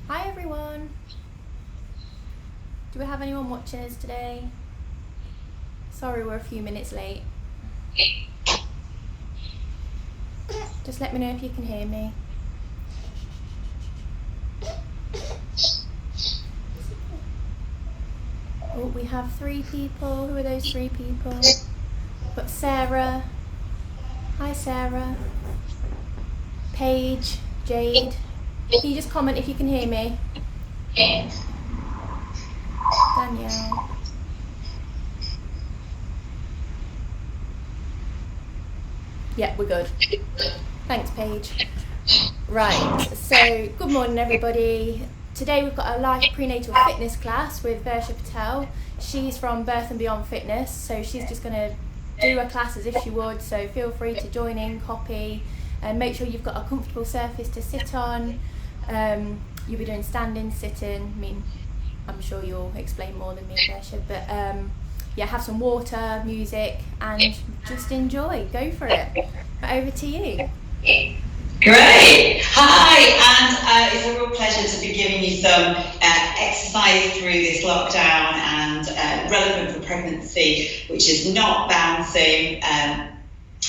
Hi everyone! Do we have anyone watching us today? Sorry we're a few minutes late. Just let me know if you can hear me. Oh, we have 3 people. Who are those 3 people? We've got Sarah. Hi Sarah. Paige, Jade. Can you just comment if you can hear me? Danielle. Yeah, we're good. Thanks, Paige. Right, so good morning everybody. Today we've got a live prenatal fitness class with Versha Patel. She's from Birthandbeyond Fitness, so she's just going to do a class as if she would, so feel free to join in, copy, and make sure you've got a comfortable surface to sit on. You'll be doing standing, sitting. I mean, I'm sure you'll explain more than me, Versha, but yeah, have some water, music, and just enjoy. Go for it. But over to you. Great. Hi, and it's a real pleasure to be giving you some exercise through this lockdown and relevant for pregnancy, which is not bouncing.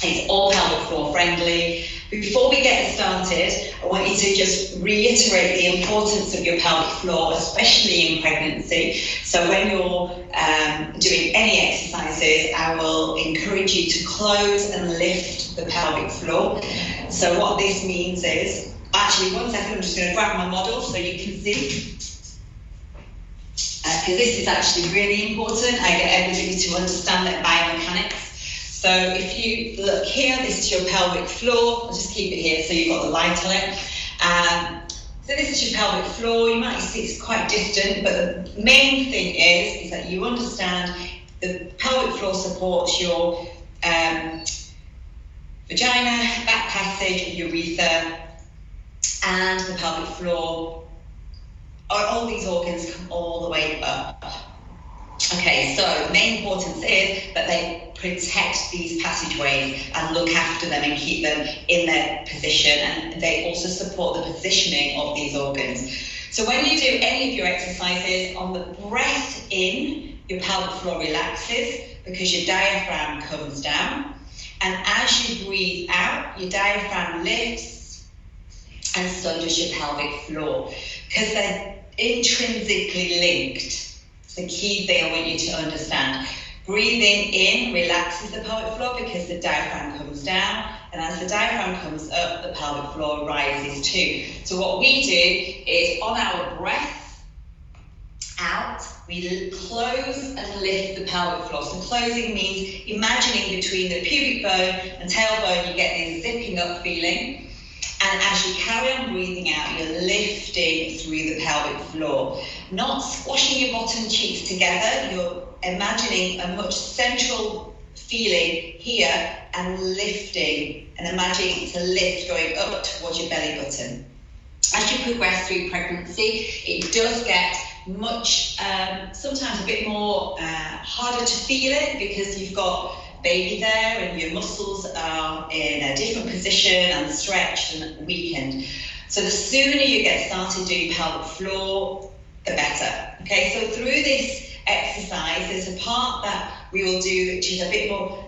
It's all pelvic floor friendly. Before we get started, I want you to just reiterate the importance of your pelvic floor, especially in pregnancy. So when you're doing any exercises, I will encourage you to close and lift the pelvic floor. So what this means is, actually 1 second, I'm just going to grab my model so you can see. Because this is actually really important. I get everybody to understand that biomechanics. So if you look here, this is your pelvic floor. I'll just keep it here so you've got the light on it. So this is your pelvic floor. You might see it's quite distant, but the main thing is that you understand the pelvic floor supports your vagina, back passage, urethra, and the pelvic floor. All these organs come all the way up. Okay, so the main importance is that they protect these passageways and look after them and keep them in their position, and they also support the positioning of these organs. So when you do any of your exercises, on the breath in, your pelvic floor relaxes because your diaphragm comes down, and as you breathe out, your diaphragm lifts, and so does your pelvic floor, because they're intrinsically linked. The key thing I want you to understand. Breathing in relaxes the pelvic floor because the diaphragm comes down, and as the diaphragm comes up, the pelvic floor rises too. So what we do is, on our breath out, we close and lift the pelvic floor. So closing means imagining between the pubic bone and tailbone, you get this zipping up feeling. And as you carry on breathing out, you're lifting through the pelvic floor. Not squashing your bottom cheeks together, you're imagining a much central feeling here and lifting, and imagining to lift going up towards your belly button. As you progress through pregnancy, it does get much, sometimes a bit more harder to feel it because you've got baby there and your muscles are in a different position and stretched and weakened. So the sooner you get started doing pelvic floor, the better. Okay, so through this exercise, there's a part that we will do which is a bit more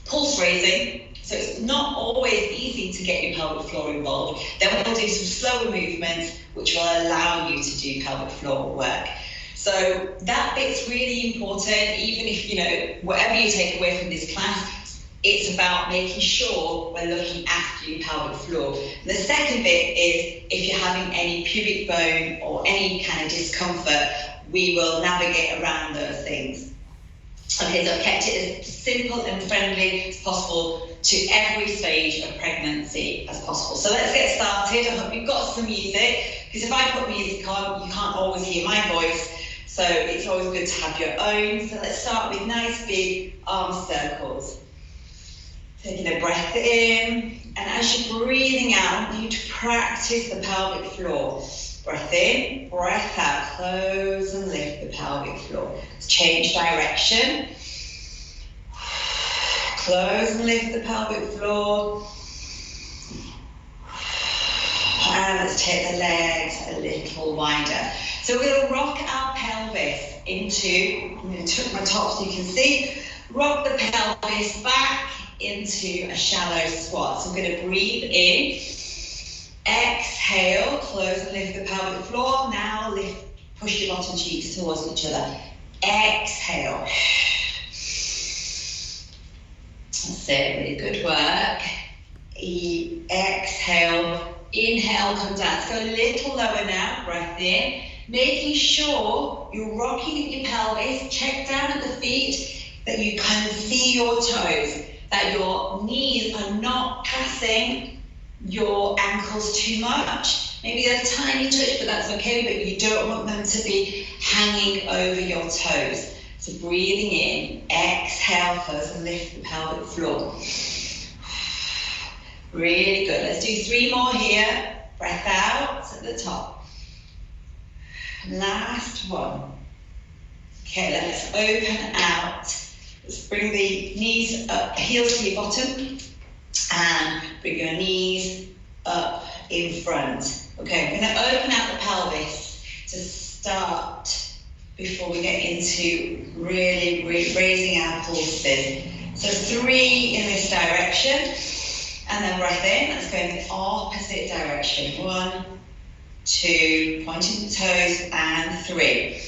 pulse raising. So it's not always easy to get your pelvic floor involved. Then we'll do some slower movements which will allow you to do pelvic floor work. So that bit's really important, even if, whatever you take away from this class, it's about making sure we're looking after your pelvic floor. And the second bit is, if you're having any pubic bone or any kind of discomfort, we will navigate around those things. Okay, so I've kept it as simple and friendly as possible to every stage of pregnancy as possible. So let's get started. I hope you've got some music, because if I put music on, you can't always hear my voice. So it's always good to have your own. So let's start with nice big arm circles. Taking a breath in, and as you're breathing out, I want you to practice the pelvic floor. Breath in, breath out, close and lift the pelvic floor. Let's change direction. Close and lift the pelvic floor. And let's take the legs a little wider. So we're going to rock our pelvis into, I'm going to tuck my top so you can see, rock the pelvis back into a shallow squat. So I'm going to breathe in, exhale, close and lift the pelvic floor. Now lift, push your bottom cheeks towards each other. Exhale. That's it, really good work. Exhale, inhale, come down. Let's go a little lower now, breath in. Making sure you're rocking your pelvis, check down at the feet, that you can see your toes, that your knees are not passing your ankles too much. Maybe they're a tiny touch, but that's okay, but you don't want them to be hanging over your toes. So breathing in, exhale, close and lift the pelvic floor. Really good. Let's do 3 more here. Breath out at the top. Last one. Okay, let's open out. Let's bring the knees up, heels to your bottom, and bring your knees up in front. Okay, we're going to open out the pelvis to start before we get into really raising our pulses. So 3 in this direction, and then breath in. Let's go in the opposite direction. 1, 2, pointing the toes, and 3.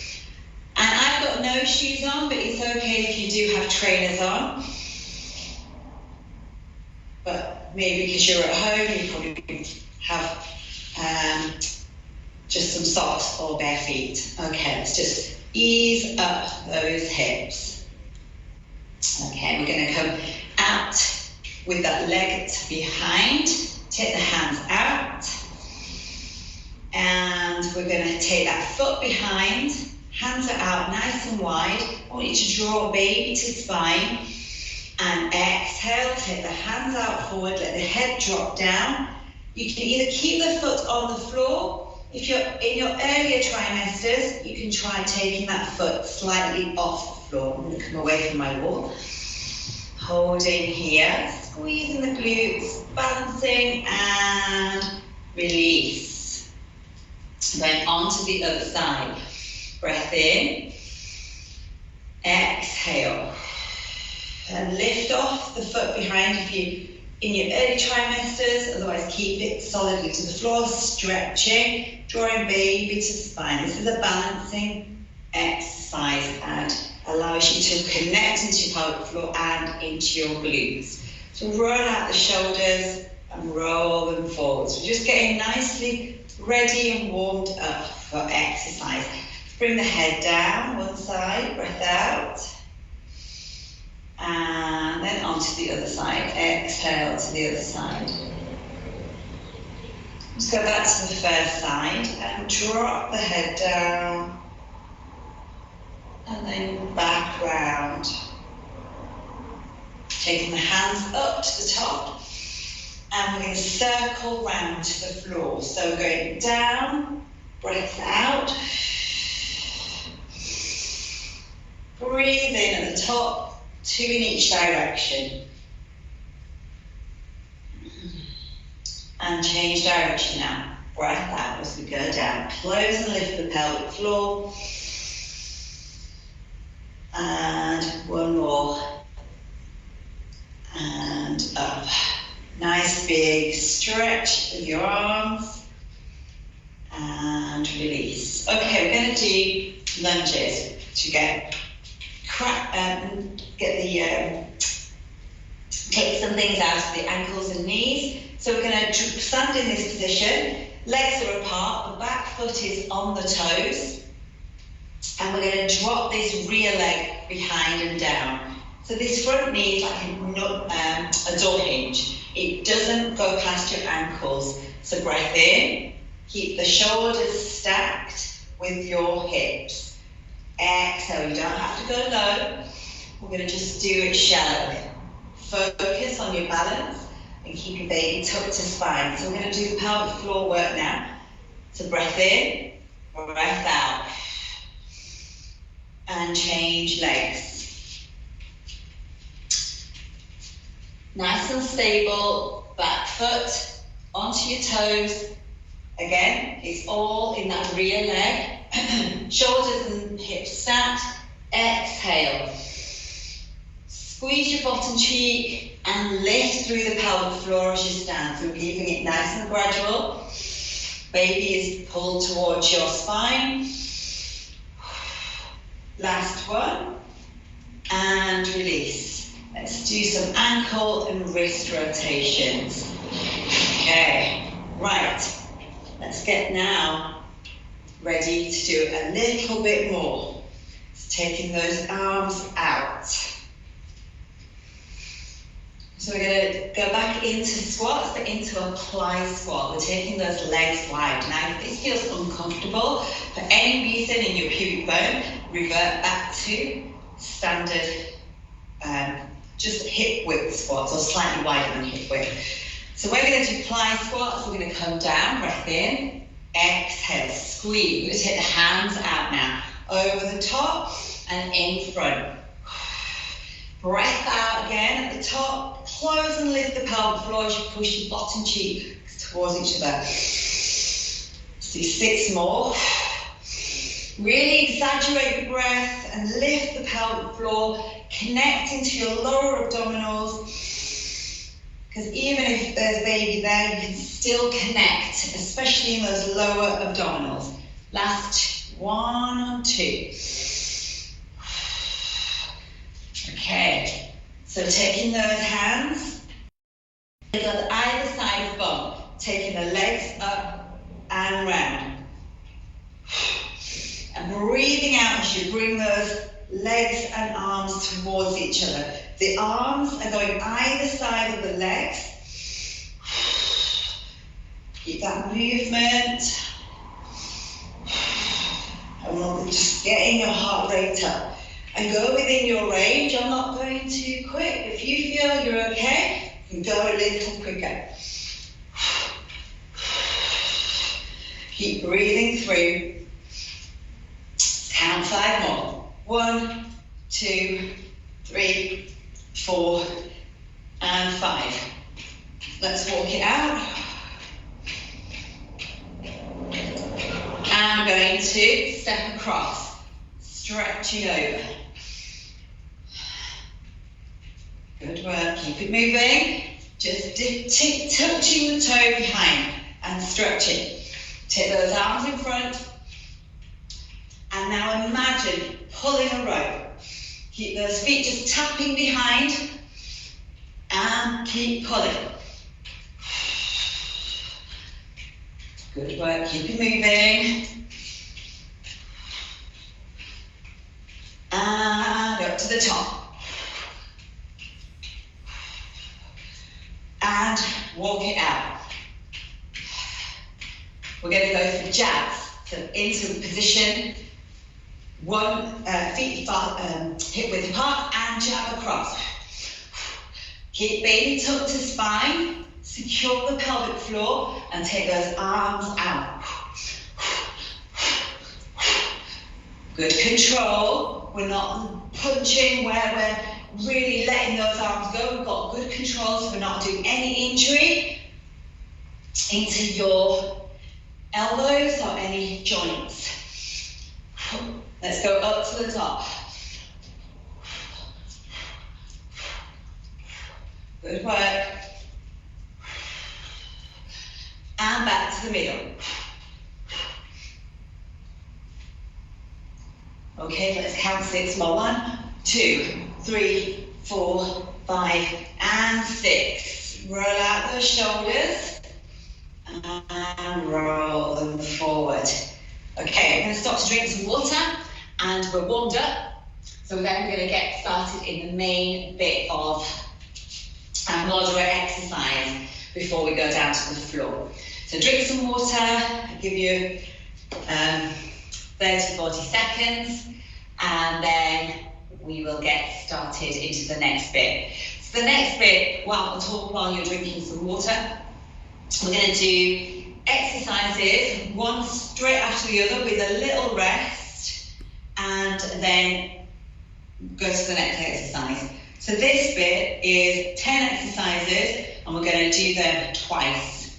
And I've got no shoes on, but it's okay if you do have trainers on. But maybe because you're at home, you probably have just some socks or bare feet. Okay, let's just ease up those hips. Okay, we're going to come out with that leg behind. Take the hands out. And we're going to take that foot behind. Hands are out nice and wide. I want you to draw baby to spine. And exhale, take the hands out forward, let the head drop down. You can either keep the foot on the floor. If you're in your earlier trimesters, you can try taking that foot slightly off the floor. I'm going to come away from my wall. Holding here, squeezing the glutes, balancing and release. Then onto the other side. Breath in, exhale. And lift off the foot behind if you in your early trimesters, otherwise keep it solidly to the floor, stretching, drawing baby to spine. This is a balancing exercise and allows you to connect into your pelvic floor and into your glutes. So roll out the shoulders and roll them forward. So just getting nicely ready and warmed up for exercise. Bring the head down one side, breath out. And then onto the other side. Exhale to the other side. Let's go back to the first side and drop the head down. And then back round. Taking the hands up to the top. And we're going to circle round to the floor. So going down, breath out. Breathe in at the top. 2 in each direction. And change direction now. Breath out as we go down. Close and lift the pelvic floor. And one more. And up. Nice big stretch with your arms. And release. Okay, we're going to do lunges to get take some things out of the ankles and knees. So we're going to stand in this position. Legs are apart, the back foot is on the toes. And we're going to drop this rear leg behind and down. So this front knee is like a door hinge. It doesn't go past your ankles. So breath in, keep the shoulders stacked with your hips. Exhale, you don't have to go low. We're going to just do it shallow. Focus on your balance and keep your baby tucked to spine. So we're going to do the pelvic floor work now. So breath in, breath out. And change legs. Nice and stable, back foot onto your toes, Again, it's all in that rear leg. Shoulders and hips stacked. Exhale. Squeeze your bottom cheek and lift through the pelvic floor as you stand. So we're keeping it nice and gradual. Baby is pulled towards your spine. Last one. And release. Let's do some ankle and wrist rotations. Okay, right. Let's get now ready to do a little bit more. It's taking those arms out. So we're going to go back into squats, but into a plie squat. We're taking those legs wide. Now, if this feels uncomfortable, for any reason in your pubic bone, revert back to standard, just hip width squats, or slightly wider than hip width. So we're going to do plie squats. We're going to come down, breath in, exhale, squeeze. We're going to take the hands out now, over the top and in front. Breath out again at the top. Close and lift the pelvic floor as you push your bottom cheeks towards each other. Let's do 6 more. Really exaggerate the breath and lift the pelvic floor, connecting to your lower abdominals. Because even if there's baby there, you can still connect, especially in those lower abdominals. Last 1, 2. Okay, so taking those hands on either side of bum, taking the legs up and round. And breathing out as you bring those legs and arms towards each other. The arms are going either side of the legs. Keep that movement. And we'll just getting your heart rate up. And go within your range. I'm not going too quick. If you feel you're okay, you can go a little quicker. Keep breathing through. Count 5 more. 1, 2, 3, 4, and 5. Let's walk it out. And I'm going to step across, stretching over. Good work, keep it moving. Just touching the toe behind and stretching. Take those arms in front. And now imagine pulling a rope. Keep those feet just tapping behind and keep pulling. Good work, keep it moving. And up to the top. And walk it out. We're going to go for jabs. So into position. 1 feet hip width apart and jab across. Keep baby tucked to spine. Secure the pelvic floor and take those arms out. Good control. We're not punching where we're really letting those arms go. We've got good control so we're not doing any injury into your elbows or any joints. Let's go up to the top. Good work. And back to the middle. Okay, let's count 6 more. 1, 2, 3, 4, 5, and 6. Roll out those shoulders and roll them forward. Okay, I'm going to stop to drink some water and we're warmed up. So then we're going to get started in the main bit of moderate exercise before we go down to the floor. So drink some water, I'll give you 30-40 seconds and then we will get started into the next bit. So the next bit, I'll talk while you're drinking some water. We're going to do exercises, one straight after the other with a little rest, and then go to the next exercise. So this bit is 10 exercises, and we're going to do them twice.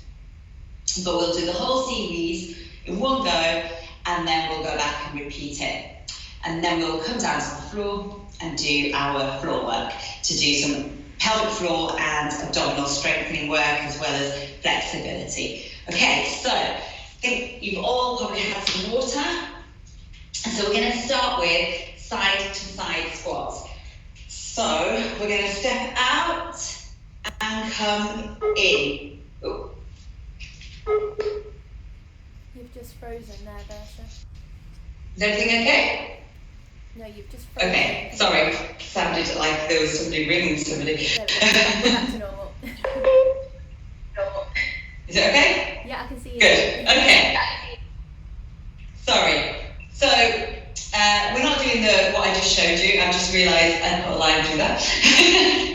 but we'll do the whole series in one go, and then we'll go back and repeat it. And then we'll come down to the floor and do our floor work to do some pelvic floor and abdominal strengthening work as well as flexibility. Okay, so I think you've all probably had some water. And so we're going to start with side to side squats. So we're going to step out and come in. Ooh. You've just frozen there, Versha. Is everything okay? No, you've just frozen. Okay, sorry. Sounded like there was somebody ringing somebody. No, we're back to normal. Is it okay? Yeah, I can see you. Good, okay. Sorry. So, we're not doing what I just showed you. I've just realised I put a line through that.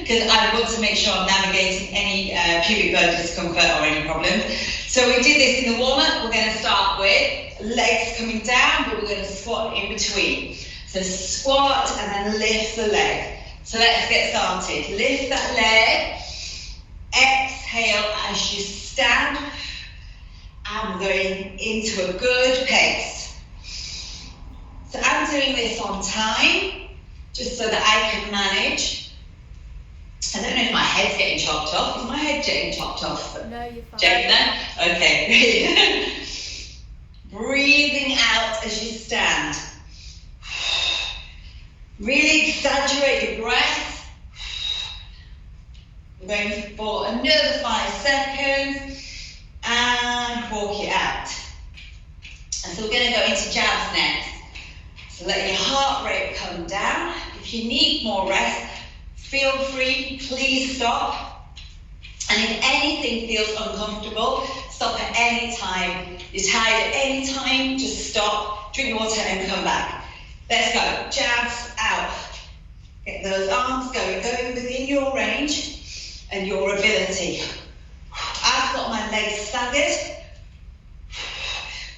Because I want to make sure I'm navigating any pubic bone discomfort or any problem. So we did this in the warm-up. We're going to start with legs coming down, but we're going to squat in between. So squat and then lift the leg. So let's get started. Lift that leg. Exhale as you stand. And we're going into a good pace. So I'm doing this on time, just so that I can manage. I don't know if my head's getting chopped off. Is my head getting chopped off? No, you're fine. Check that? Okay. Breathing out as you stand. Really exaggerate your breath. We're going for another 5 seconds and walk it out. And so we're going to go into jabs next. So let your heart rate come down. If you need more rest, feel free, please stop. And if anything feels uncomfortable, stop at any time. You're tired at any time, just stop, drink water and come back. Let's go, jabs out. Get those arms going within your range and your ability. I've got my legs staggered,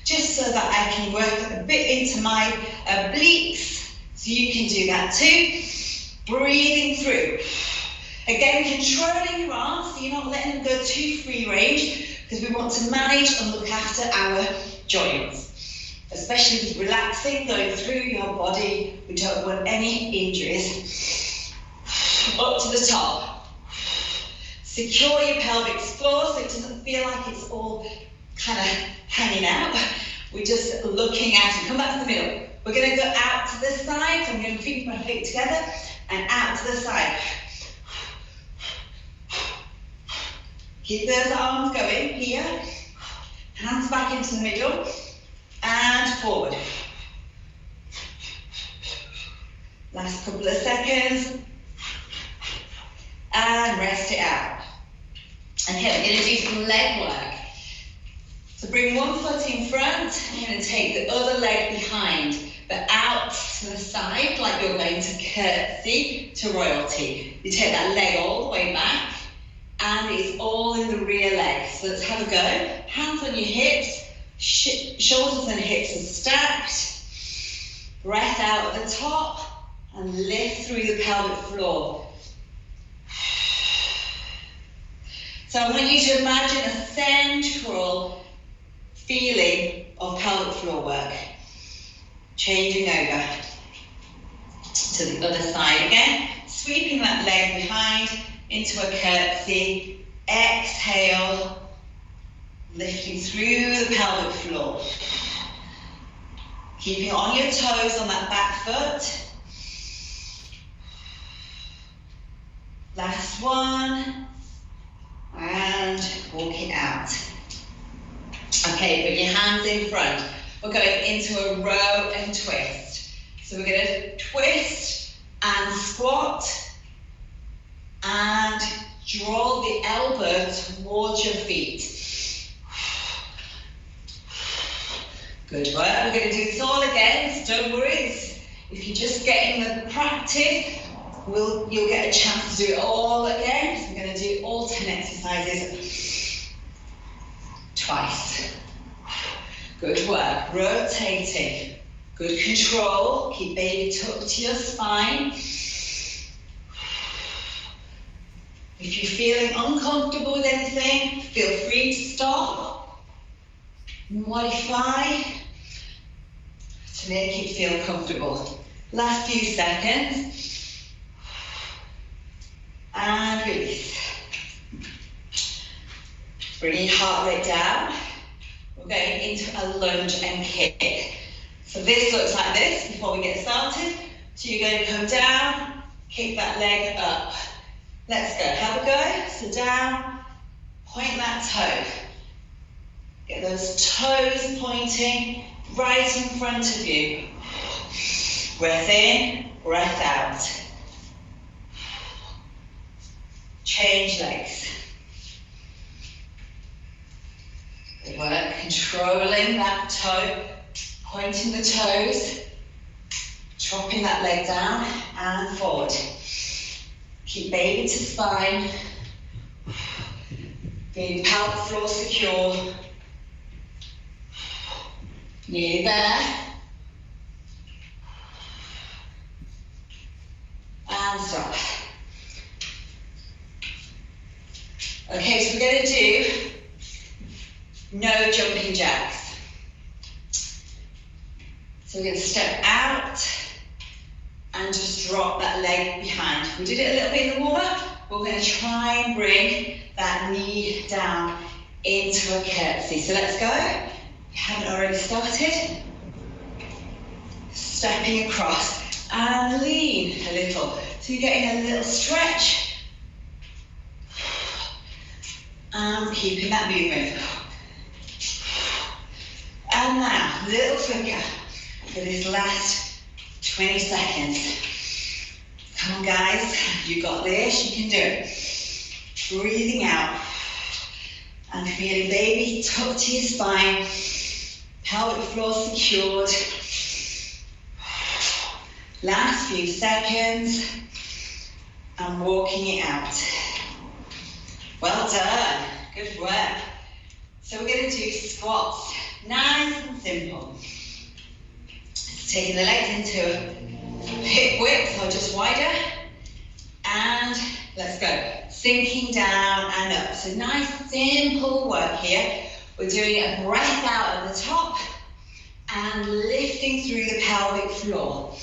just so that I can work a bit into my obliques, so you can do that too. Breathing through. Again, controlling your arms, so you're not letting them go too free range, because we want to manage and look after our joints. Especially with relaxing, going through your body, we don't want any injuries. Up to the top. Secure your pelvic floor so it doesn't feel like it's all kind of hanging out. We're just looking at it. Come back to the middle. We're going to go out to the side. So I'm going to keep my feet together and out to the side. Keep those arms going here. Hands back into the middle and forward. Last couple of seconds. And rest it out. And here we're going to do some leg work. So bring one foot in front, and you're going to take the other leg behind, but out to the side, like you're going to curtsy to royalty. You take that leg all the way back, and it's all in the rear leg. So let's have a go. Hands on your hips, shoulders and hips are stacked. Breath out at the top, and lift through the pelvic floor. So I want you to imagine a central feeling of pelvic floor work. Changing over to the other side again. Sweeping that leg behind into a curtsy. Exhale. Lifting through the pelvic floor. Keeping on your toes on that back foot. Last one. And walk it out. Okay, put your hands in front. We're going into a row and twist. So we're going to twist and squat and draw the elbow towards your feet. Good work. We're going to do this all again, so don't worry. If you're just getting the practice, you'll get a chance to do it all again. So we're going to do alternate exercises twice. Good work. Rotating. Good control. Keep baby tucked to your spine. If you're feeling uncomfortable with anything, feel free to stop. Modify to make it feel comfortable. Last few seconds. And release. Bring your heart rate down. We're going into a lunge and kick. So this looks like this before we get started. So you're going to come down, kick that leg up. Let's go. Have a go. So down, point that toe. Get those toes pointing right in front of you. Breath in, breath out. Change legs. Good work. Controlling that toe, pointing the toes, dropping that leg down and forward. Keep baby to spine. Feeling pelvic floor secure. Nearly there. And stop. Okay, so we're going to do no jumping jacks. So we're going to step out and just drop that leg behind. We did it a little bit in the warm-up. We're going to try and bring that knee down into a curtsy. So let's go. If you haven't already started, stepping across and lean a little. So you're getting a little stretch and keeping that movement. And now, little flicker for this last 20 seconds. Come on guys, you got this, you can do it. Breathing out and feeling baby tucked to your spine, pelvic floor secured. Last few seconds and walking it out. Well done, good work. So we're going to do squats, nice and simple. Taking the legs into hip width or just wider. And let's go. Sinking down and up. So nice simple work here. We're doing a breath out at the top and lifting through the pelvic floor.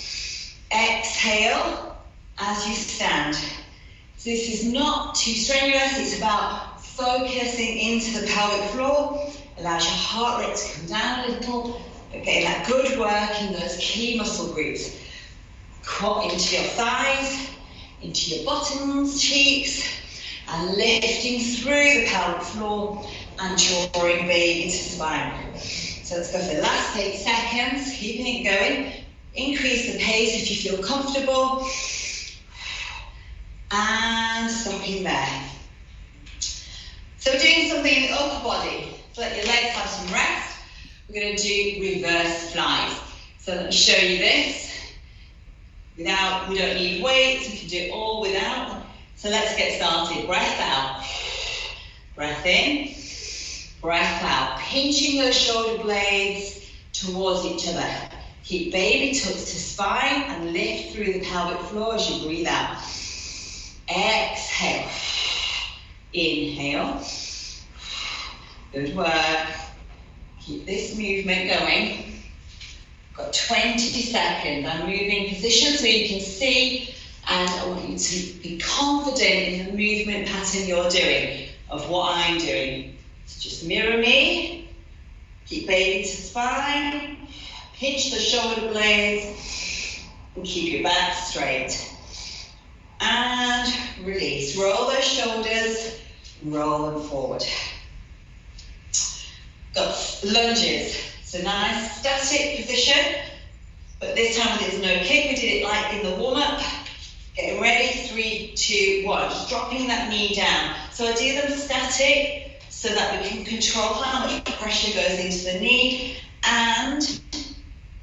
Exhale as you stand. So this is not too strenuous. It's about focusing into the pelvic floor. Allows your heart rate to come down a little. But getting that good work in those key muscle groups. Core into your thighs, into your bottoms, cheeks, and lifting through the pelvic floor and drawing baby to spine. So let's go for the last 8 seconds, keeping it going. Increase the pace if you feel comfortable. And stopping there. So we're doing something in the upper body. So let your legs have some rest. We're going to do reverse flies. So let me show you this. We don't need weights, we can do it all without. So let's get started. Breath out. Breath in. Breath out. Pinching those shoulder blades towards each other. Keep baby tucked to spine and lift through the pelvic floor as you breathe out. Exhale. Inhale. Good work. Keep this movement going. Got 20 seconds. I'm moving position so you can see, and I want you to be confident in the movement pattern you're doing, of what I'm doing. So just mirror me. Keep baby to spine. Pinch the shoulder blades and keep your back straight. And release. Roll those shoulders, roll them forward. Got lunges. So nice static position, but this time there's no kick. We did it like in the warm-up. Getting ready, 3, 2, 1. Just dropping that knee down. So I do them static so that we can control how much pressure goes into the knee, and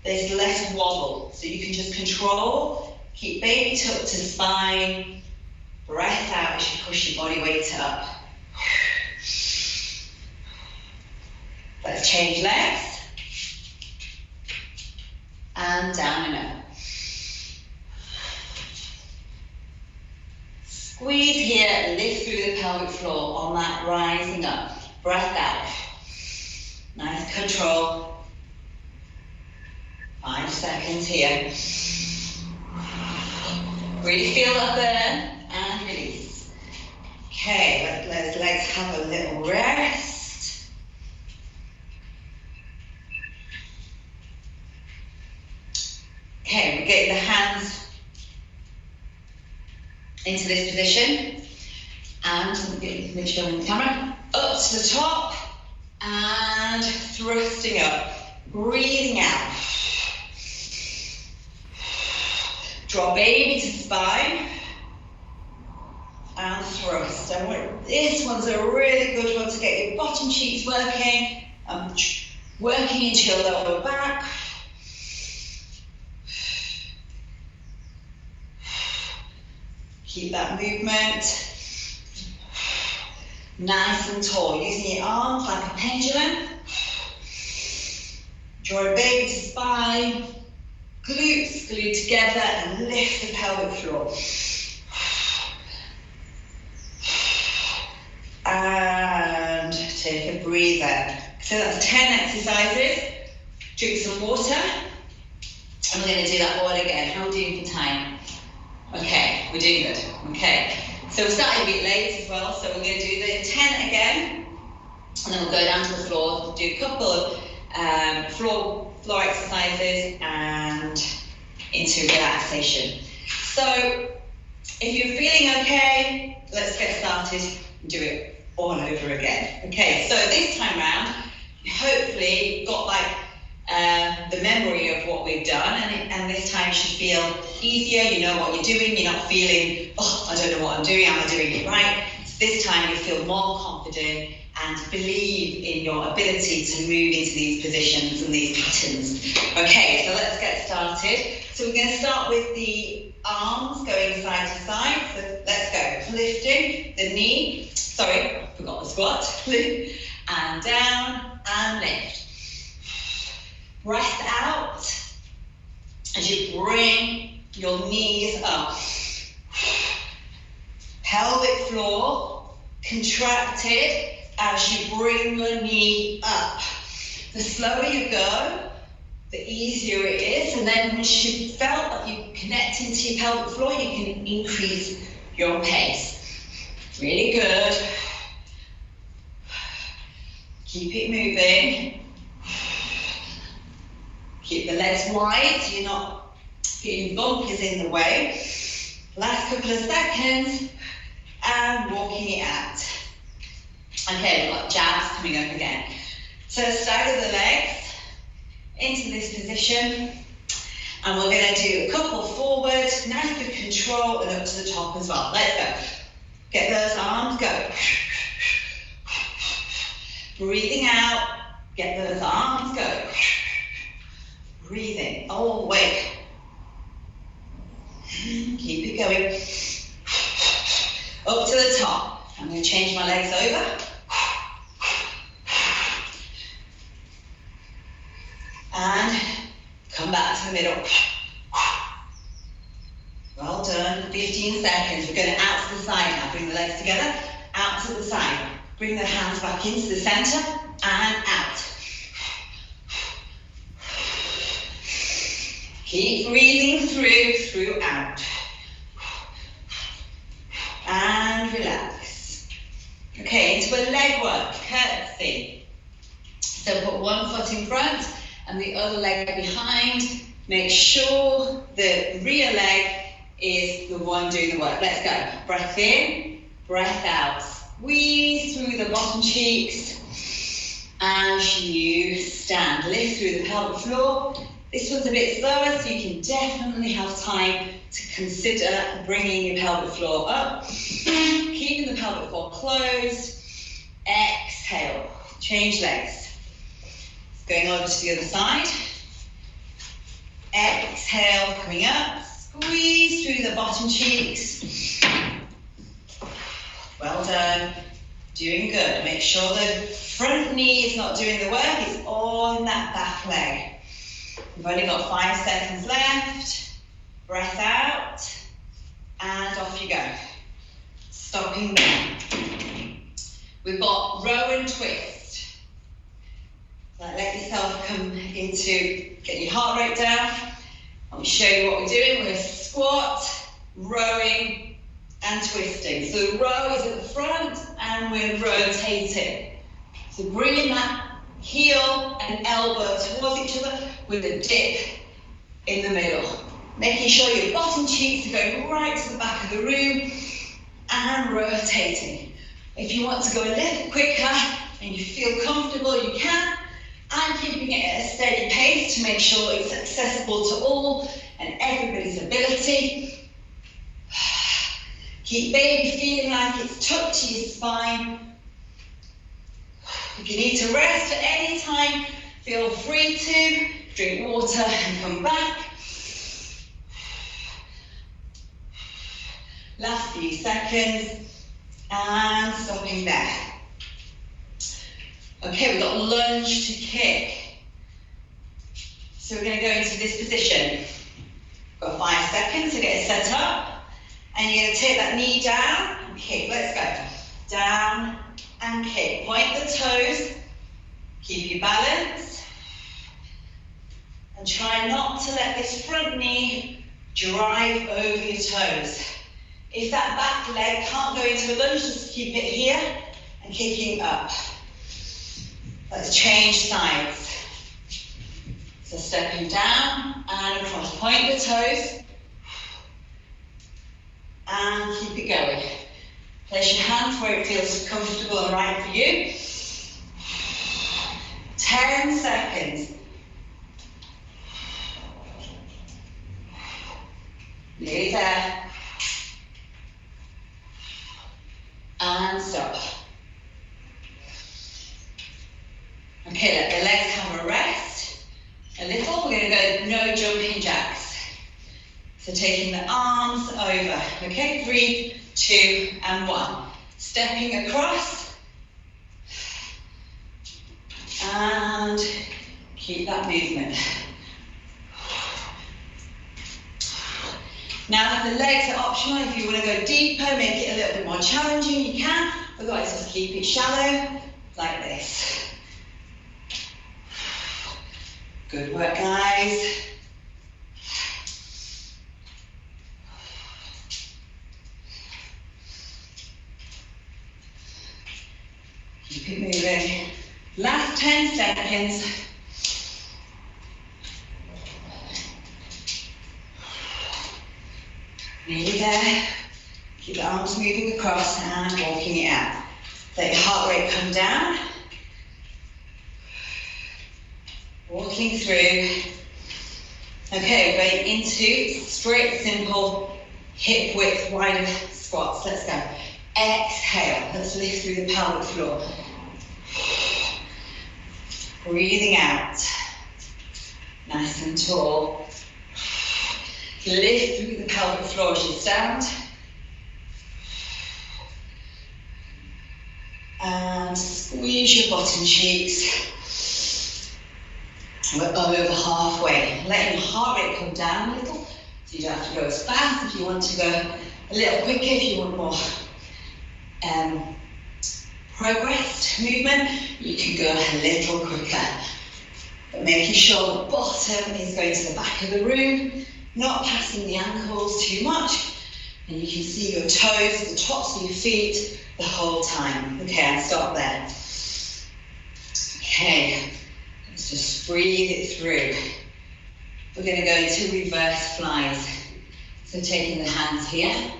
there's less wobble. So you can just control, keep baby tucked to spine, breath out as you push your body weight up. Let's change legs. And down and up. Squeeze here, lift through the pelvic floor on that rising up. Breath out. Nice control. 5 seconds here. Really feel that burn and release. Okay, let those legs have a little rest. Okay, we're getting the hands into this position. And make sure I'm on the camera. Up to the top and thrusting up. Breathing out. Draw baby to spine and thrust. And this one's a really good one to get your bottom cheeks working, working into your lower back. Keep that movement nice and tall, using your arms like a pendulum. Draw a baby to spine. Glutes glued together and lift the pelvic floor. And take a breather. So that's 10 exercises. Drink some water. And we're going to do that all again. How are we doing for time? Okay, we're doing good. Okay. So we're starting a bit late as well. So we're going to do the 10 again. And then we'll go down to the floor, do a couple of floor exercises and into relaxation. So if you're feeling okay, let's get started and do it all over again. Okay, so this time round, hopefully you've got the memory of what we've done, and this time you should feel easier. You know what you're doing. You're not feeling, oh, I don't know what I'm doing. Am I doing it right? So this time you feel more confident and believe in your ability to move into these positions and these patterns. Okay, so let's get started. So we're going to start with the arms going side to side. So let's go. Lifting the knee. Sorry, forgot the squat. And down and lift. Breath out as you bring your knees up. Pelvic floor contracted as you bring your knee up. The slower you go, the easier it is. And then once you've felt that you're connecting to your pelvic floor, you can increase your pace. Really good. Keep it moving. Keep the legs wide so you're not getting bumpers in the way. Last couple of seconds and walking it out. Okay, we've got jabs coming up again. So stagger the legs into this position, and we're going to do a couple forward, nice good control, and up to the top as well. Let's go. Get those arms, go. Breathing out, get those arms, go. Breathing all the way. Keep it going. Up to the top. I'm going to change my legs over. And come back to the middle. Well done. 15 seconds. We're going out to the side now. Bring the legs together. Out to the side. Bring the hands back into the center and out. Keep breathing throughout. And relax. Okay, into a leg work, curtsy. So put one foot in front and the other leg behind. Make sure the rear leg is the one doing the work. Let's go. Breath in, breath out. Squeeze through the bottom cheeks as you stand. Lift through the pelvic floor. This one's a bit slower, so you can definitely have time to consider bringing your pelvic floor up. Keeping the pelvic floor closed. Exhale. Change legs. Going over to the other side. Exhale, coming up. Squeeze through the bottom cheeks. Well done. Doing good. Make sure the front knee is not doing the work. It's on that back leg. We've only got 5 seconds left. Breath out. And off you go. Stopping there. We've got row and twist. Like, let yourself come into, get your heart rate down. I'll show you what we're doing. We're squat, rowing, and twisting. So the row is at the front, and we're rotating. So bringing that heel and elbow towards each other with a dip in the middle. Making sure your bottom cheeks are going right to the back of the room and rotating. If you want to go a little quicker and you feel comfortable, you can. I'm keeping it at a steady pace to make sure it's accessible to all and everybody's ability. Keep baby feeling like it's tucked to your spine. If you need to rest at any time, feel free to. Drink water and come back. Last few seconds, and stopping there. Okay, we've got lunge to kick. So we're going to go into this position. Got 5 seconds to get set up. And you're going to take that knee down and kick. Let's go. Down and kick. Point the toes. Keep your balance. And try not to let this front knee drive over your toes. If that back leg can't go into a lunge, just keep it here and kicking up. Let's change sides. So stepping down and across. Point the toes. And keep it going. Place your hands where it feels comfortable and right for you. 10 seconds. Nearly there. And stop. Okay, let the legs have a rest. A little, we're going to go no jumping jacks. So taking the arms over. Okay, 3, 2, and 1. Stepping across. And keep that movement. Now, the legs are optional. If you want to go deeper, make it a little bit more challenging, you can. Otherwise, just keep it shallow, like this. Good work, guys. Keep it moving. Last 10 seconds. Nearly there. Keep the arms moving across and walking it out. Let your heart rate come down. Walking through. Okay, we're going into straight, simple, hip width, wider squats. Let's go. Exhale. Let's lift through the pelvic floor. Breathing out. Nice and tall. Lift through the pelvic floor as you stand. And squeeze your bottom cheeks. We're over halfway. Let your heart rate come down a little. So you don't have to go as fast. If you want to go a little quicker, if you want more progressed movement, you can go a little quicker. But making sure the bottom is going to the back of the room, not passing the ankles too much, and you can see your toes, the tops of your feet the whole time. Okay, and stop there. Okay, let's just breathe it through. We're going to go into reverse flies. So taking the hands here,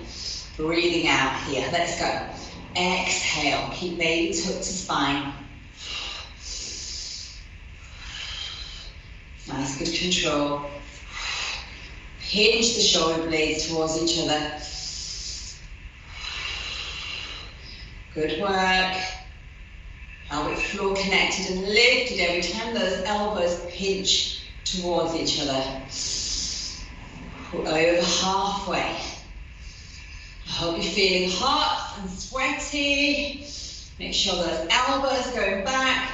breathing out here. Let's go. Exhale, keep baby tucked to spine. Nice, good control. Hinge the shoulder blades towards each other. Good work. Pelvic floor connected and lifted every time those elbows pinch towards each other. We're over halfway. I hope you're feeling hot and sweaty. Make sure those elbows are going back.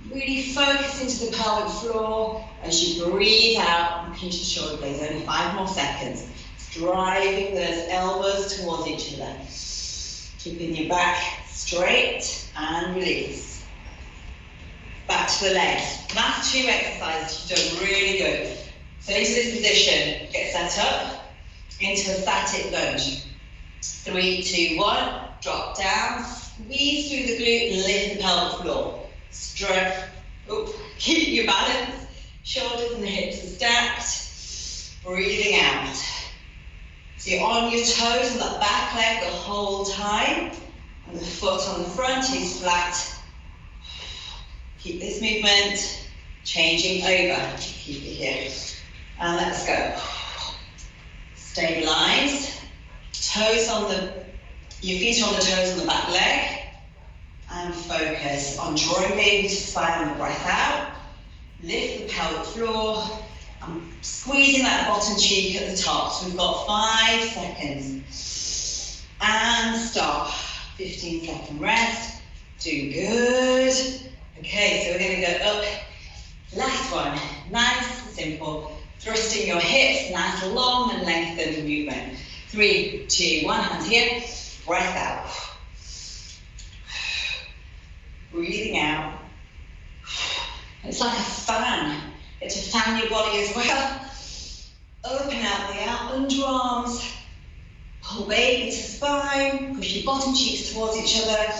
Really focus into the pelvic floor as you breathe out and pinch the shoulder blades. Only 5 more seconds. Driving those elbows towards each other. Keeping your back straight and release. back to the legs. Last 2 exercises, you've done really good. So into this position, get set up, into a static lunge. 3, 2, 1, drop down, squeeze through the glute, lift the pelvic floor. Stroke, keep your balance, shoulders and hips are stacked, breathing out. So you're on your toes on that back leg the whole time, and the foot on the front is flat. Keep this movement, changing over, keep it here. And let's go. Stabilize, toes on your feet on the toes on the back leg, and focus on drawing baby to spine on the breath out. Lift the pelvic floor. I'm squeezing that bottom cheek at the top. So we've got 5 seconds. And stop. 15-second rest. Do good. Okay, so we're going to go up. Last one. Nice and simple. Thrusting your hips, nice long and lengthened movement. 3, 2, 1, hands here. Breath out. Breathing out. It's like a fan. Get to fan your body as well. Open out the underarms. Pull baby to spine. Push your bottom cheeks towards each other.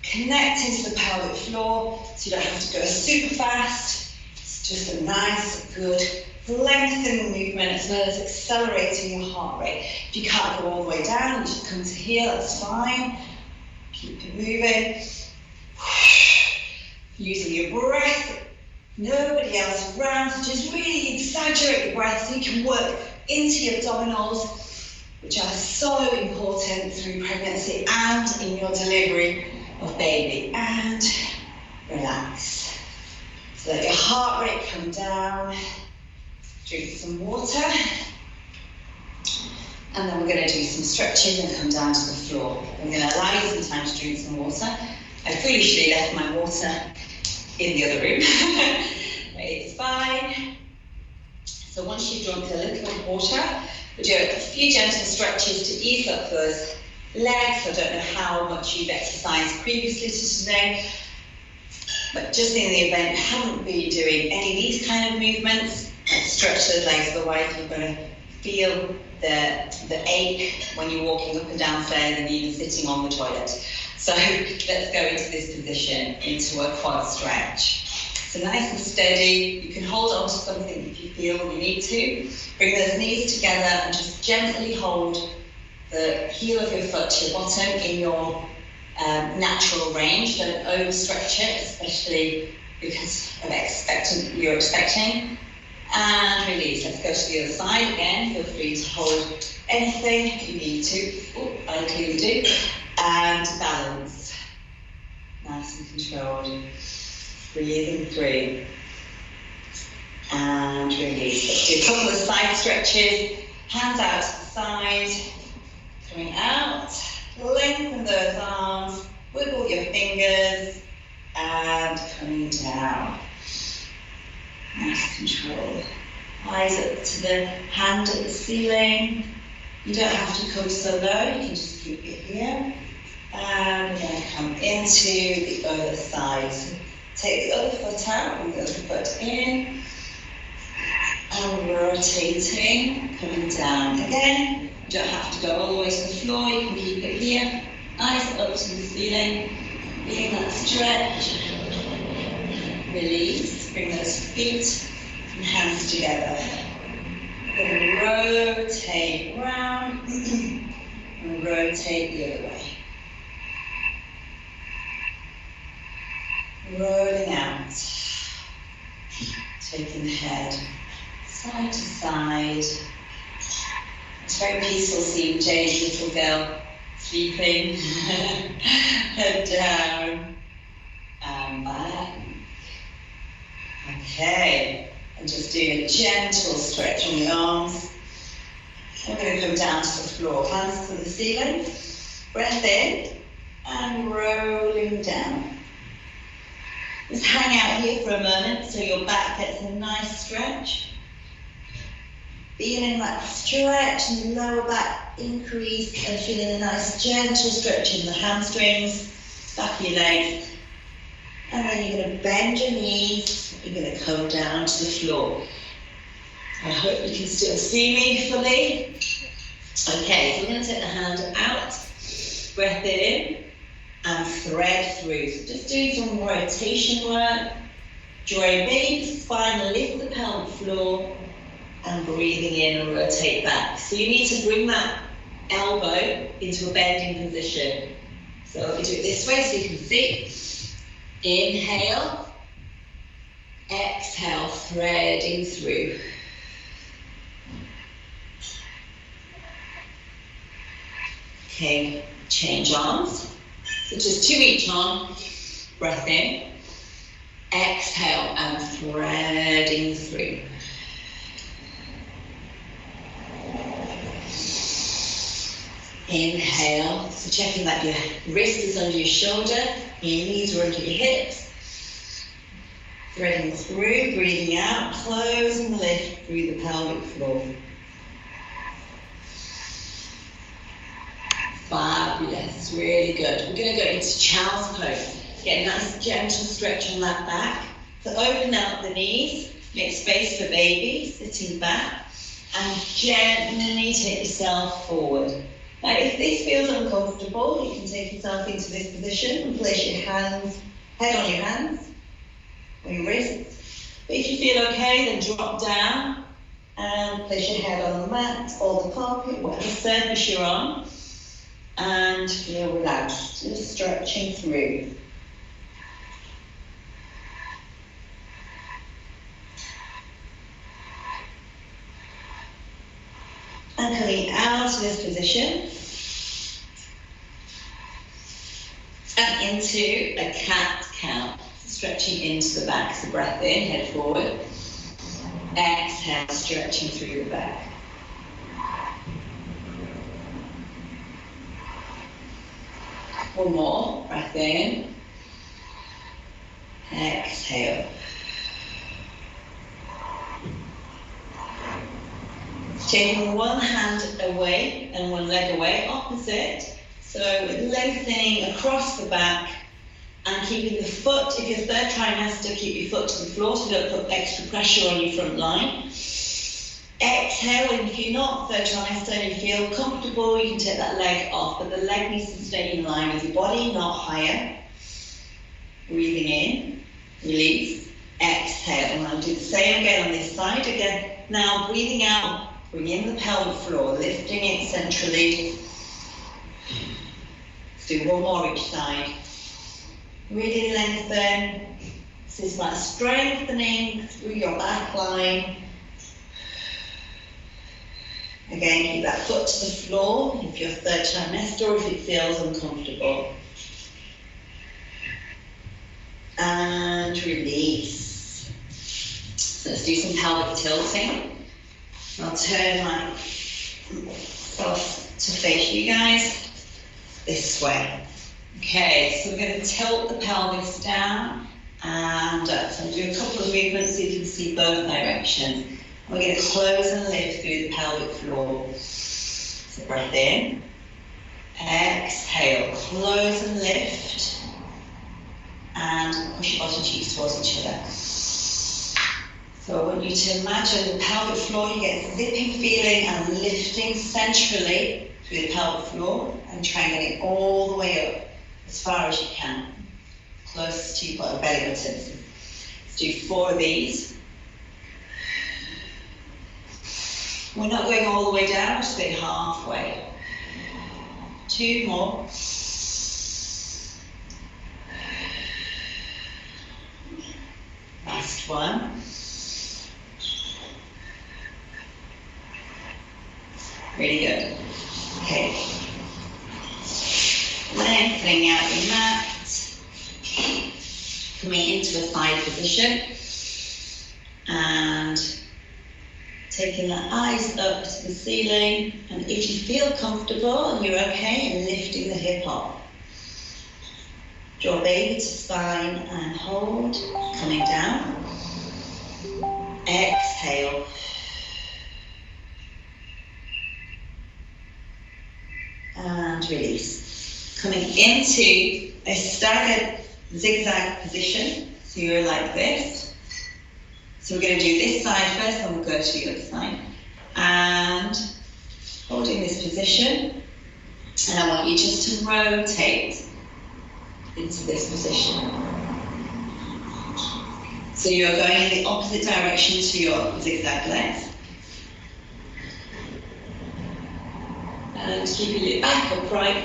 Connect into the pelvic floor so you don't have to go super fast. It's just a nice, good, lengthening movement as well as accelerating your heart rate. If you can't go all the way down, you just come to here, that's fine. Keep it moving. Using your breath, nobody else around, so just really exaggerate your breath so you can work into your abdominals, which are so important through pregnancy and in your delivery of baby. And relax. So let your heart rate come down. Drink some water. And then we're going to do some stretches and come down to the floor. I'm going to allow you some time to drink some water. I foolishly left my water in the other room. It's fine. So once you've drunk a little bit of water, we'll do a few gentle stretches to ease up those legs. I don't know how much you've exercised previously to today, but just in the event you haven't been doing any of these kind of movements, stretch those legs, otherwise you're going to feel the ache when you're walking up and down stairs and even sitting on the toilet. So let's go into this position, into a quad stretch. So nice and steady. You can hold on to something if you feel you need to. Bring those knees together and just gently hold the heel of your foot to your bottom in your natural range. Don't overstretch it, especially because of you're expecting. And release. Let's go to the other side again. Feel free to hold anything if you need to. I clearly do. And balance. Nice and controlled. Breathing through. And release. Let's do a couple of side stretches. Hands out to the side. Coming out. Lengthen those arms. Wiggle your fingers. And coming down. Nice control. Eyes up to the hand at the ceiling. You don't have to come so low, you can just keep it here. And we're going to come into the other side. So take the other foot out, bring the other foot in. And rotating, coming down again. You don't have to go all the way to the floor, you can keep it here. Eyes up to the ceiling, feeling that stretch. Release, bring those feet and hands together. Then rotate round and rotate the other way. Rolling out. Taking the head side to side. It's very peaceful seeing Jane's little girl sleeping. Head down and back. Okay, and just do a gentle stretch on the arms. We're going to come down to the floor, hands to the ceiling. Breath in and rolling down. Just hang out here for a moment so your back gets a nice stretch. Feeling that stretch in the lower back increase and feeling a nice gentle stretch in the hamstrings, back of your legs. And then you're going to bend your knees. You're going to come down to the floor. I hope you can still see me fully. Okay, so we're going to take the hand out, breath in, and thread through. So just doing some rotation work. Draw a big spine, lift the pelvic floor, and breathing in and rotate back. So you need to bring that elbow into a bending position. So we do it this way so you can see. Inhale, exhale, threading through. Okay, change arms. So just 2 each arm. Breath in, exhale, and threading through. Inhale, so checking that your wrist is under your shoulder, your knees are under your hips. Threading through, breathing out, closing the lift through the pelvic floor. Fabulous, really good. We're going to go into child's pose. Get a nice gentle stretch on that back. So open out the knees, make space for baby, sitting back, and gently take yourself forward. Now, if this feels uncomfortable, you can take yourself into this position and place your hands, head on your hands, or your wrists. But if you feel okay, then drop down and place your head on the mat or the carpet, whatever surface you're on, and feel relaxed, just stretching through. And coming out of this position and into a cat-cow, stretching into the back. So breath in, head forward. Exhale, stretching through the back. One more, breath in. Exhale. Taking one hand away and one leg away, opposite. So lengthening across the back and keeping the foot, if you're third trimester, keep your foot to the floor so you don't put extra pressure on your front line. Exhale, and if you're not third trimester and you feel comfortable, you can take that leg off, but the leg needs to stay in line with your body, not higher. Breathing in, release, exhale, and I'll do the same again on this side. Again, now breathing out. Bring in the pelvic floor, lifting it centrally. Let's do one more each side. Really lengthen. This is about strengthening through your back line. Again, keep that foot to the floor if you're third trimester or if it feels uncomfortable. And release. So let's do some pelvic tilting. I'll turn myself to face you guys this way. Okay, so we're going to tilt the pelvis down and up. So I'm doing a couple of movements so you can see both directions. We're going to close and lift through the pelvic floor. So breath in, exhale, close and lift, and push your bottom cheeks towards each other. So I want you to imagine the pelvic floor, you get a zipping feeling and lifting centrally through the pelvic floor and try and get it all the way up as far as you can, close to your belly button. Let's do 4 of these. We're not going all the way down, we're just going halfway. 2 more. Last one. Really good. Okay. Lengthening out your mat. Coming into a side position. And taking the eyes up to the ceiling. And if you feel comfortable and you're okay, and lifting the hip up. Draw baby to spine and hold. Coming down. Exhale. And release. Coming into a staggered zigzag position. So you're like this. So we're going to do this side first, then we'll go to the other side. And holding this position, and I want you just to rotate into this position. So you're going in the opposite direction to your zigzag legs. And keeping your back upright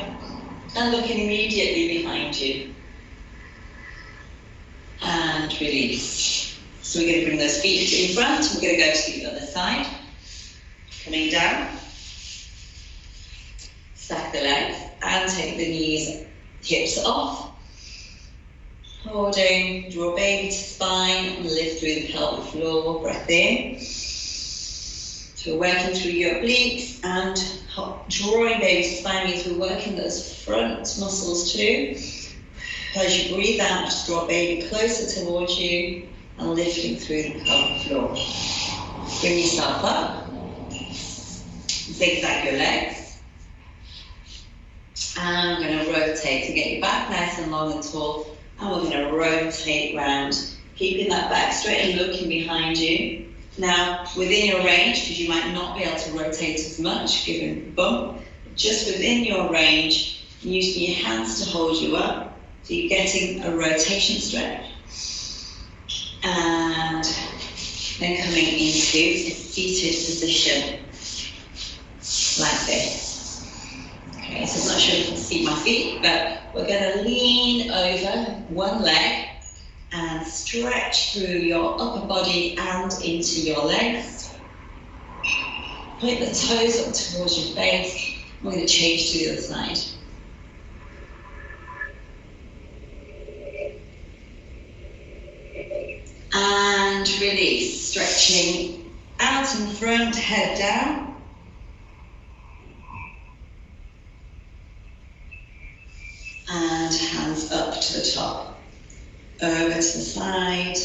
and looking immediately behind you. And release. So we're going to bring those feet in front. We're going to go to the other side. Coming down. Stack the legs and take the knees, hips off. Holding, draw baby to spine, lift through the pelvic floor, breath in. So we're working through your obliques, and drawing baby to spine means we're working those front muscles too. As you breathe out, just draw baby closer towards you and lifting through the pelvic floor. Bring yourself up, zigzag your legs, and I'm going to rotate to get your back nice and long and tall. And we're going to rotate round, keeping that back straight and looking behind you. Now, within your range, because you might not be able to rotate as much, given the bump, just within your range, using your hands to hold you up. So you're getting a rotation stretch. And then coming into a seated position, like this. Okay, so I'm not sure if you can see my feet, but we're going to lean over one leg and stretch through your upper body and into your legs. Point the toes up towards your face. We're going to change to the other side. And release, stretching out in front, head down. And hands up to the top, over to the side,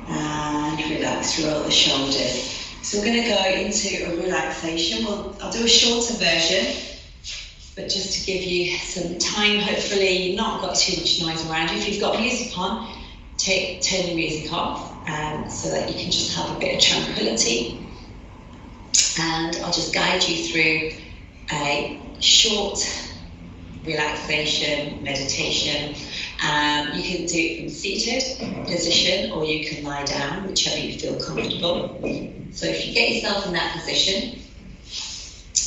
and relax, roll the shoulders. So we're going to go into a relaxation. I'll do a shorter version, but just to give you some time, hopefully you've not got too much noise around you. If you've got music on, turn the music off, so that you can just have a bit of tranquility. And I'll just guide you through a short relaxation, meditation. You can do it from seated position, or you can lie down, whichever you feel comfortable. So if you get yourself in that position,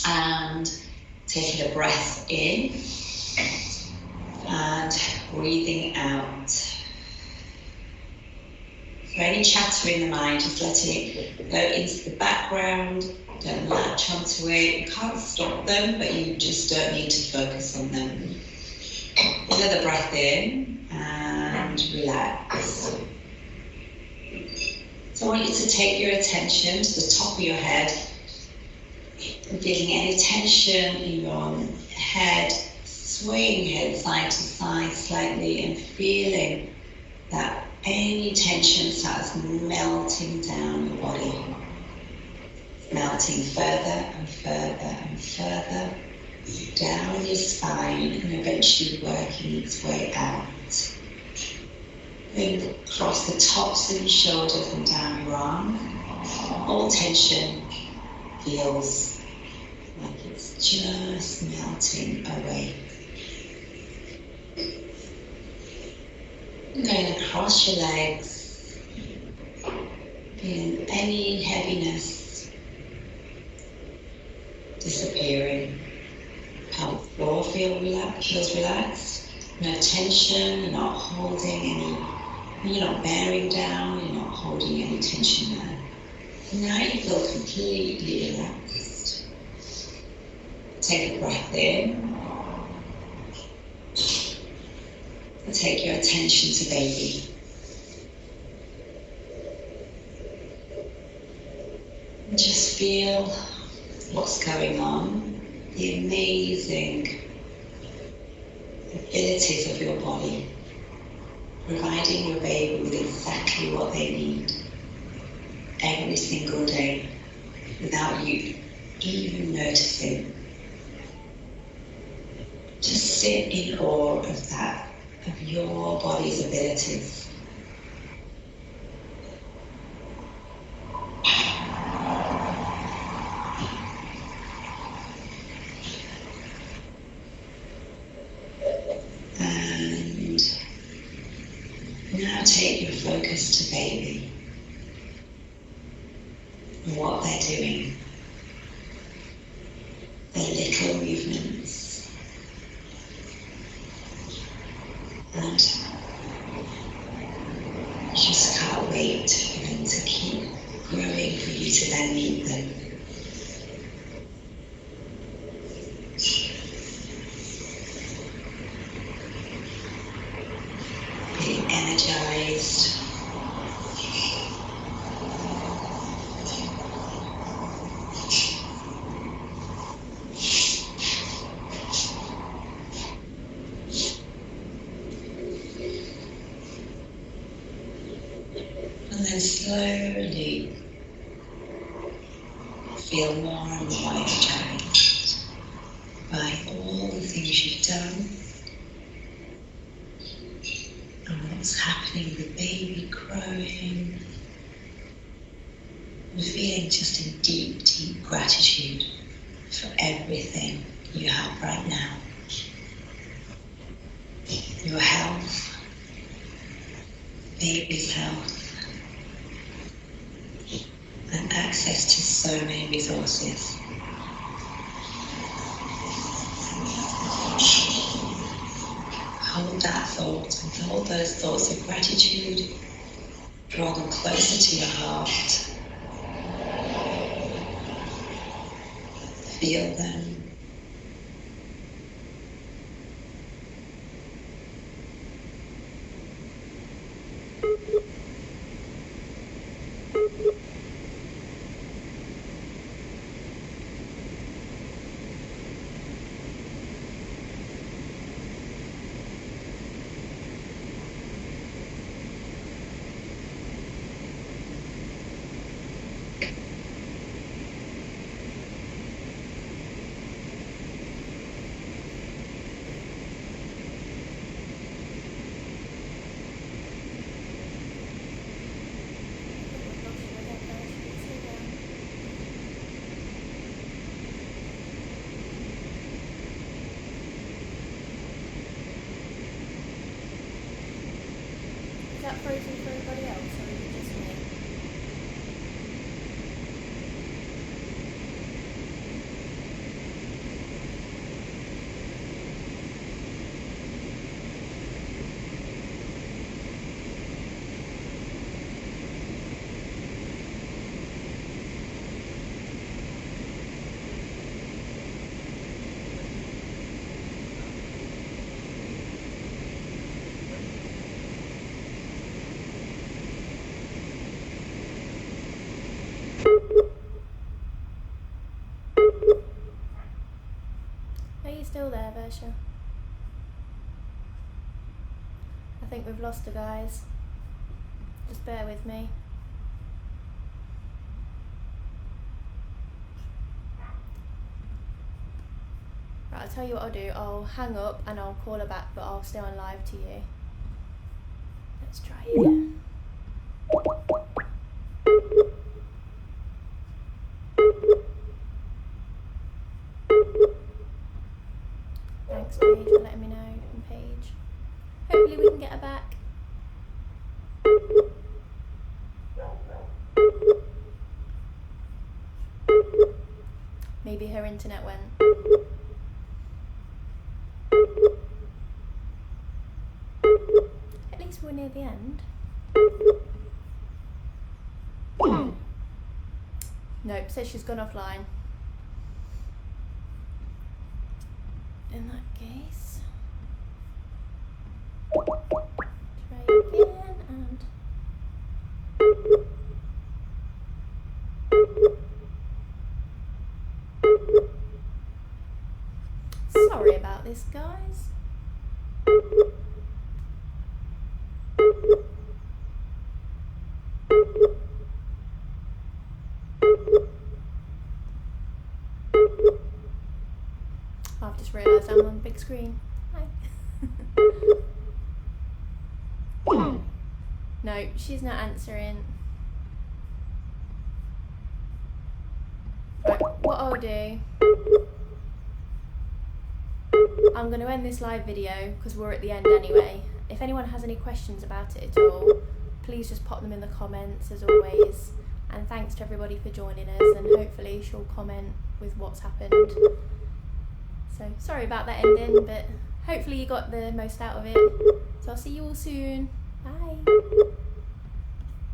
and taking a breath in, and breathing out. For any chatter in the mind, just letting it go into the background. Don't latch onto it. You can't stop them, but you just don't need to focus on them. Another breath in and relax. So I want you to take your attention to the top of your head and feeling any tension in your head, swaying head side to side slightly, and feeling that any tension starts melting down your body. Melting further and further and further down your spine, and eventually working its way out. Then across the tops of your shoulders and down your arm. All tension feels like it's just melting away. And going across your legs, feeling any heaviness disappearing. Pelvic floor feels relaxed. No tension, you're not holding any, you're not bearing down, you're not holding any tension there. And now you feel completely relaxed. Take a breath in. And take your attention to baby. And just feel what's going on, the amazing abilities of your body, providing your baby with exactly what they need every single day without you even noticing. Just sit in awe of that, of your body's abilities. And now take your focus to baby and what they're doing. Their little movements. And you just can't wait for them to keep growing, for you to then meet them. Being energized. And then slowly feel more and more energized by all the things you've done and what's happening with baby growing. And feeling just in deep, deep gratitude for everything you have right now. Your health, baby's health, and access to so many resources. Hold that thought and hold those thoughts of gratitude. Draw them closer to your heart. Feel them. Is that frozen for everybody else, or is it just me? Are you still there, Versha? I think we've lost her, guys. Just bear with me. Right, I'll tell you what I'll do. I'll hang up and I'll call her back, but I'll stay on live to you. Let's try it again. Thanks, Paige, for letting me know. And Paige. Hopefully we can get her back. Maybe her internet went. At least we're near the end. Nope, says she's gone offline. In that case, try again and sorry about this, guys. I've just realised I'm on the big screen. Hi. No, she's not answering. Right, what I'll do, I'm going to end this live video because we're at the end anyway. If anyone has any questions about it at all, please just pop them in the comments as always. And thanks to everybody for joining us, and hopefully she'll comment with what's happened. So sorry about that ending, but hopefully you got the most out of it. So I'll see you all soon. Bye.